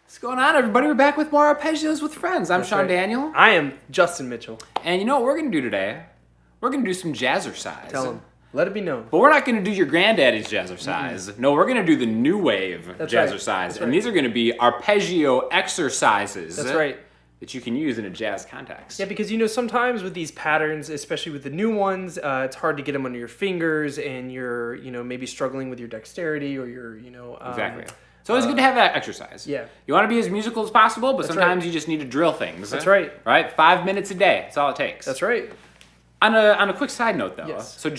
What's going on, everybody? We're back with more Arpeggios with Friends. I'm Sean Daniel. I am Justin Mitchell. And you know what we're going to do today? We're going to do some Jazzercise. Tell him. Let it be known. But we're not going to do your granddaddy's Jazzercise. No, we're going to do the new wave Jazzercise. Right. And these are going to be Arpeggio exercises. That's right. That you can use in a jazz context. Yeah, because you know, sometimes with these patterns, especially with the new ones, it's hard to get them under your fingers, and you're, maybe struggling with your dexterity or your, Exactly. It's always good to have that exercise. Yeah. You want to be as musical as possible, but That's sometimes right. you just need to drill things. That's right. Right? 5 minutes a day. That's all it takes. That's right. On a quick side note, though, Yes. so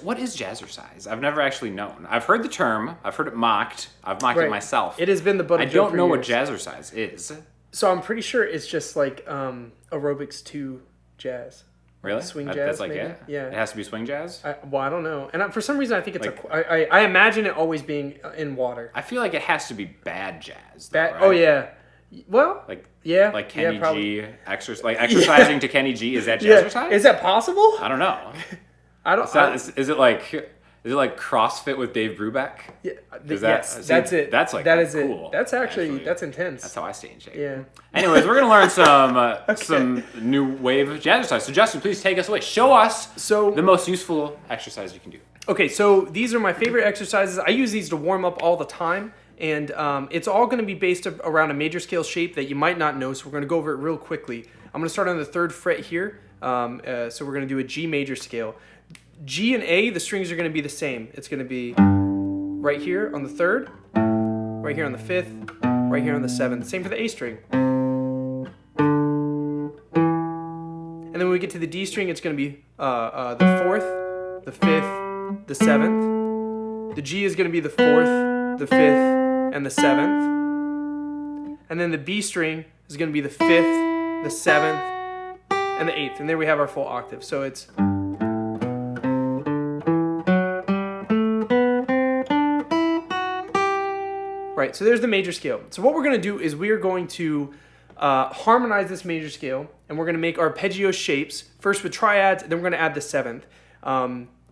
what is jazzercise? I've never actually known. I've heard the term. I've heard it mocked. I've mocked it myself. It has been the butt of I don't joke know for what years. jazzercise is. So I'm pretty sure it's just like aerobics to jazz. Really? Swing That's jazz, like maybe? it? Yeah. It has to be swing jazz? I don't know. And for some reason, I think it's Like- I imagine it always being in water. I feel like it has to be bad jazz. Though, right? Oh, yeah. Well, Like Kenny Kenny G exercising to Kenny G. Is that jazzercise? Yeah. Is that possible? I don't know. I don't. Is it like CrossFit with Dave Brubeck? Yeah, That's it. That's like that is cool. it. That's actually that's intense. That's how I stay in shape. Yeah. Anyways, we're gonna learn some new wave jazzercise. So Justin, please take us away. Show us the most useful exercise you can do. Okay, so these are my favorite exercises. I use these to warm up all the time, and it's all going to be based around a major scale shape that you might not know. So we're going to go over it real quickly. I'm going to start on the 3rd fret here. So we're going to do a G major scale. G and A, the strings are going to be the same. It's going to be right here on the 3rd, right here on the 5th, right here on the 7th. Same for the A string. And then when we get to the D string, it's going to be the 4th, the 5th, the 7th. The G is going to be the 4th, the 5th, and the 7th. And then the B string is going to be the 5th, the 7th, and the 8th. And there we have our full octave. So it's... Right, so there's the major scale. So what we're going to do is we are going to harmonize this major scale, and we're going to make arpeggio shapes, first with triads, and then we're going to add the 7th.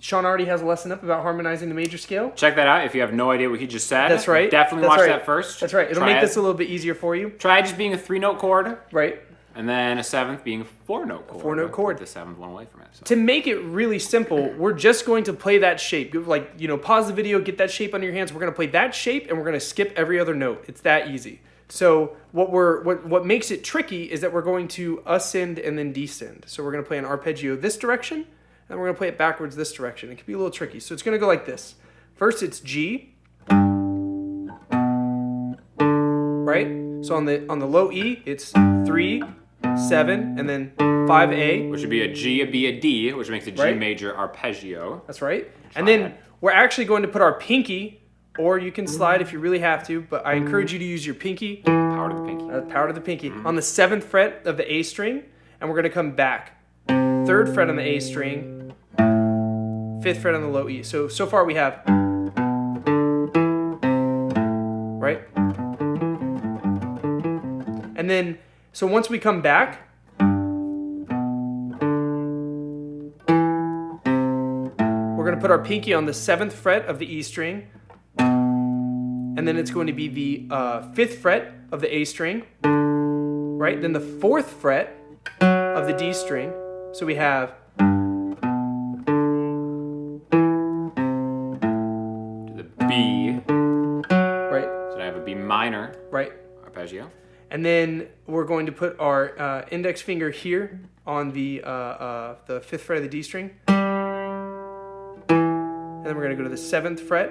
Sean already has a lesson up about harmonizing the major scale. Check that out if you have no idea what he just said. That's right. Definitely watch that first. That's right. It'll make this a little bit easier for you. Triad just being a 3-note chord. Right. And then a 7th being a 4-note chord. 4-note chord. With the 7th one away from it. So. To make it really simple, we're just going to play that shape. Like, pause the video, get that shape under your hands. We're going to play that shape, and we're going to skip every other note. It's that easy. So what makes it tricky is that we're going to ascend and then descend. So we're going to play an arpeggio this direction, and we're going to play it backwards this direction. It can be a little tricky. So it's going to go like this. First, it's G. Right? So on the low E, it's 3, 7, and then 5A. Which would be a G, a B, a D, which makes a G Right. major arpeggio. That's right. And then we're actually going to put our pinky, or you can slide if you really have to, but I encourage you to use your pinky. Power to the pinky. Power to the pinky. On the 7th fret of the A string, and we're going to come back. 3rd fret on the A string, 5th fret on the low E. So far we have, right? And then, so once we come back, we're going to put our pinky on the 7th fret of the E string, and then it's going to be the 5th fret of the A string, right? Then the 4th fret of the D string. So we have To the B. right, So I have a B minor right, arpeggio. and then we're going to put our index finger here on the 5th fret of the D string, and then we're going to go to the 7th fret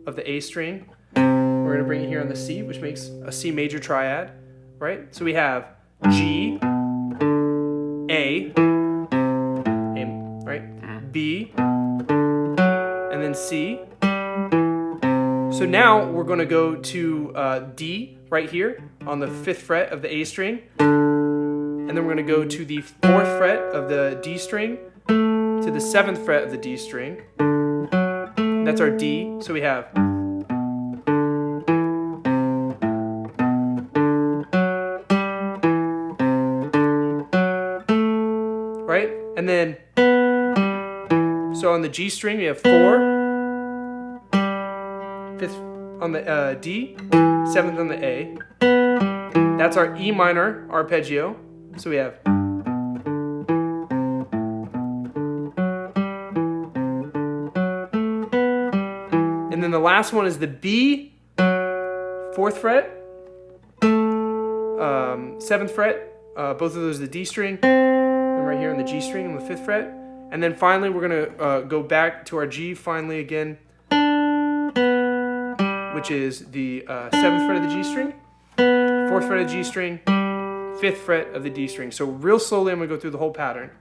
of the A string. We're going to bring it here on the C, which makes a C major triad, right? So we have G, A, right? B, and then C. So now we're going to go to D right here on the 5th fret of the A string. And then we're going to go to the 4th fret of the D string to the 7th fret of the D string. That's our D. So we have right? And then so on the G string we have 4, 5th on the D, 7th on the A, That's our E minor arpeggio. So we have. And then the last one is the B, 4th fret, 7th fret. Both of those are the D string. And right here on the G string on the 5th fret. And then finally we're going to go back to our G finally again, which is the 7th fret of the G string, 4th fret of the G string, 5th fret of the D string. So real slowly I'm going to go through the whole pattern.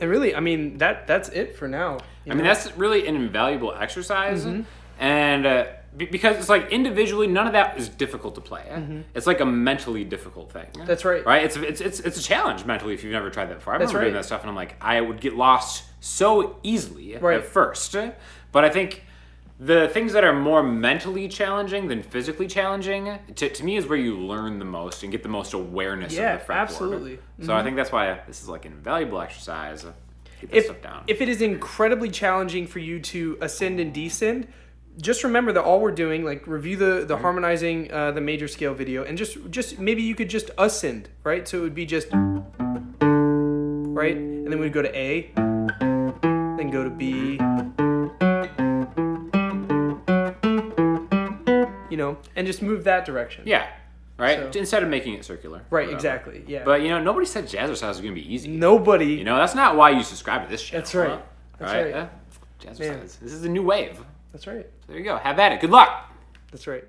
And really, I mean, that's it for now. I mean, that's really an invaluable exercise. And because it's like individually, none of that is difficult to play. It's like a mentally difficult thing. That's right. Right? It's a challenge mentally if you've never tried that before. I remember doing that stuff and I'm like, I would get lost so easily at first. But I think the things that are more mentally challenging than physically challenging, to me, is where you learn the most and get the most awareness of the fretboard. Absolutely. So I think that's why this is like an invaluable exercise. Get this stuff down. If it is incredibly challenging for you to ascend and descend, just remember that all we're doing, like review the harmonizing the major scale video, and just maybe you could just ascend, right? So it would be just, right? And then we'd go to A, then go to B, you know, and just move that direction. Yeah. Right? So, instead of making it circular. Right, exactly. Yeah. But, nobody said Jazzercise is going to be easy. Nobody. That's not why you subscribe to this channel. That's right. That's right. Jazzercise. This is the new wave. That's right. So there you go. Have at it. Good luck. That's right.